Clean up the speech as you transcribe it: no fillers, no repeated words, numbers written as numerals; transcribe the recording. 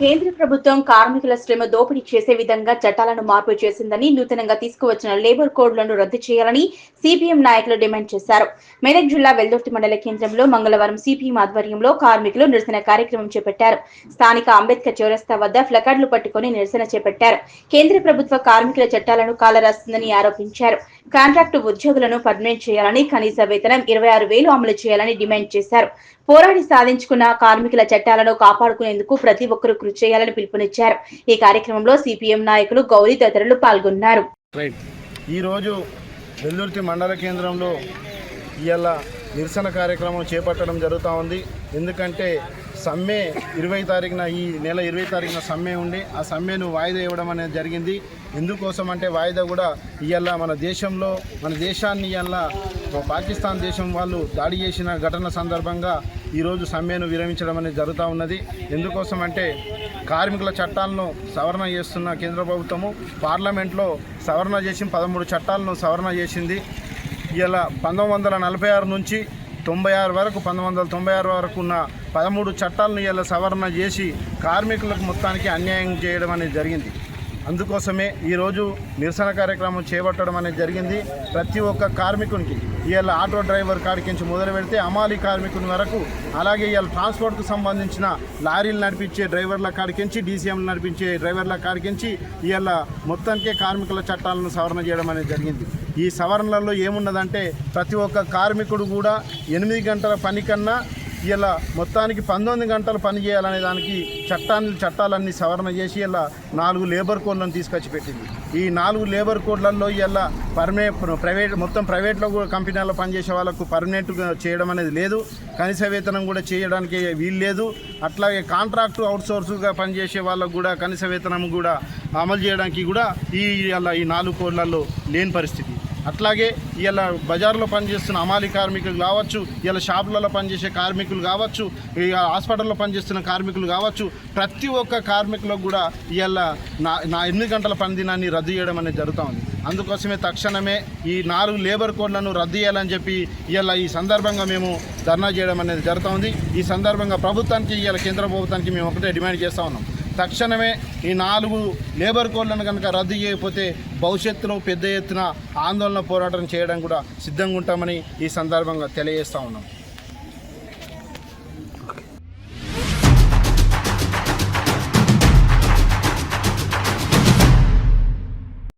కేంద్ర ప్రభుత్వం కార్మికుల శ్రమ దోపిడీ చేసే విధంగా చట్టాలను మార్పు చేసిందని, నూతనంగా తీసుకువచ్చిన లేబర్ కోడ్లను రద్దు చేయాలని సిపిఎం నాయకులు డిమాండ్ చేశారు. మెదక్ జిల్లా వెల్దుర్తి మండల కేంద్రంలో మంగళవారం సిపిఎం ఆధ్వర్యంలో కార్మికులు నిరసన కార్యక్రమం చేపట్టారు. స్థానిక అంబేద్కర్ చౌరస్తా వద్ద ప్లకార్డులు పట్టుకుని నిరసన చేపట్టారు. కేంద్ర ప్రభుత్వ కార్మికుల చట్టాలను కాలరాస్తుందని ఆరోపించారు. కాంట్రాక్టు ఉద్యోగులను పర్మనెంట్ చేయాలని, కనీస వేతనం 26,000 అమలు చేయాలని డిమాండ్ చేశారు. పోరాడి సాధించుకున్న కార్మికుల చట్టాలను కాపాడుకునేందుకు ప్రతి ఒక్కరూ కృషి చేయాలని పిలుపునిచ్చారు. ఈ కార్యక్రమంలో సిపిఎం నాయకులు గౌరీ తదితరులు పాల్గొన్నారు. ఈ రోజు వెల్దుర్తి మండల కేంద్రంలో ఇవాళ నిరసన కార్యక్రమం చేపట్టడం జరుగుతూ ఉంది. ఎందుకంటే సమ్మె 20 తారీఖున ఈ నెల 20 తారీఖున సమ్మె ఉండి ఆ సమ్మెను వాయిదా ఇవ్వడం అనేది జరిగింది. ఎందుకోసం అంటే వాయిదా కూడా ఇవాళ మన దేశాన్ని ఇవాళ పాకిస్తాన్ దేశం వాళ్ళు దాడి చేసిన ఘటన సందర్భంగా ఈరోజు సమ్మెను విరమించడం అనేది జరుగుతూ ఉన్నది. ఎందుకోసం అంటే కార్మికుల చట్టాలను సవరణ చేస్తున్న కేంద్ర ప్రభుత్వము పార్లమెంట్లో సవరణ చేసి 13 చట్టాలను సవరణ చేసింది. ఇలా 1946 నుంచి 96 వరకు 1996 వరకు ఉన్న 13 చట్టాలను ఇలా సవరణ చేసి కార్మికులకు మొత్తానికి అన్యాయం చేయడం అనేది జరిగింది. అందుకోసమే ఈరోజు నిరసన కార్యక్రమం చేపట్టడం అనేది జరిగింది. ప్రతి ఒక్క కార్మికునికి ఇవాళ ఆటో డ్రైవర్ కాడికించి మొదలు పెడితే అమాలి కార్మికుని వరకు, అలాగే ఇవాళ ట్రాన్స్పోర్ట్కు సంబంధించిన లారీలు నడిపించే డ్రైవర్ల కాడికించి, డీసీఎంలు నడిపించే డ్రైవర్ల కాడికించి ఇవాళ మొత్తానికే కార్మికుల చట్టాలను సవరణ చేయడం అనేది జరిగింది. ఈ సవరణలలో ఏమున్నదంటే ప్రతి ఒక్క కార్మికుడు కూడా 8 గంటల పని కన్నా ఇలా మొత్తానికి 19 గంటలు పని చేయాలనే దానికి చట్టాలన్నీ సవరణ చేసి ఇలా 4 లేబర్ కోడ్లను తీసుకొచ్చి పెట్టింది. ఈ 4 లేబర్ కోడ్లలో ఇలా ప్రైవేట్లో కూడా కంపెనీల్లో పనిచేసే వాళ్ళకు పర్మనెంట్గా చేయడం అనేది లేదు. కనీస వేతనం కూడా చేయడానికి వీలు లేదు. అట్లాగే కాంట్రాక్టు అవుట్సోర్స్గా పనిచేసే వాళ్ళకు కూడా కనీస వేతనం కూడా అమలు చేయడానికి కూడా ఈ 4 కోడ్లలో లేని పరిస్థితి. అట్లాగే ఇలా బజార్లో పనిచేస్తున్న అమాలి కార్మికులు కావచ్చు, ఇలా షాపులలో పనిచేసే కార్మికులు కావచ్చు, ఇక హాస్పిటల్లో పనిచేస్తున్న కార్మికులు కావచ్చు, ప్రతి ఒక్క కార్మికులకు కూడా ఇలా 8 గంటల పని దినాన్ని రద్దు చేయడం అనేది జరుగుతూ ఉంది. అందుకోసమే తక్షణమే ఈ 4 లేబర్ కోడ్లను రద్దు చేయాలని చెప్పి ఇలా ఈ సందర్భంగా మేము ధర్నా చేయడం అనేది జరుగుతూ ఉంది. ఈ సందర్భంగా ప్రభుత్వానికి ఇలా కేంద్ర ప్రభుత్వానికి మేము ఒకటే డిమాండ్ చేస్తూ ఉన్నాం. తక్షణమే ఈ 4 లేబర్ కోడ్లను కనుక రద్దు చేయకపోతే భవిష్యత్తులో పెద్ద ఎత్తున ఆందోళన పోరాటం చేయడం కూడా సిద్ధంగా ఉంటామని ఈ సందర్భంగా తెలియజేస్తూ ఉన్నాం.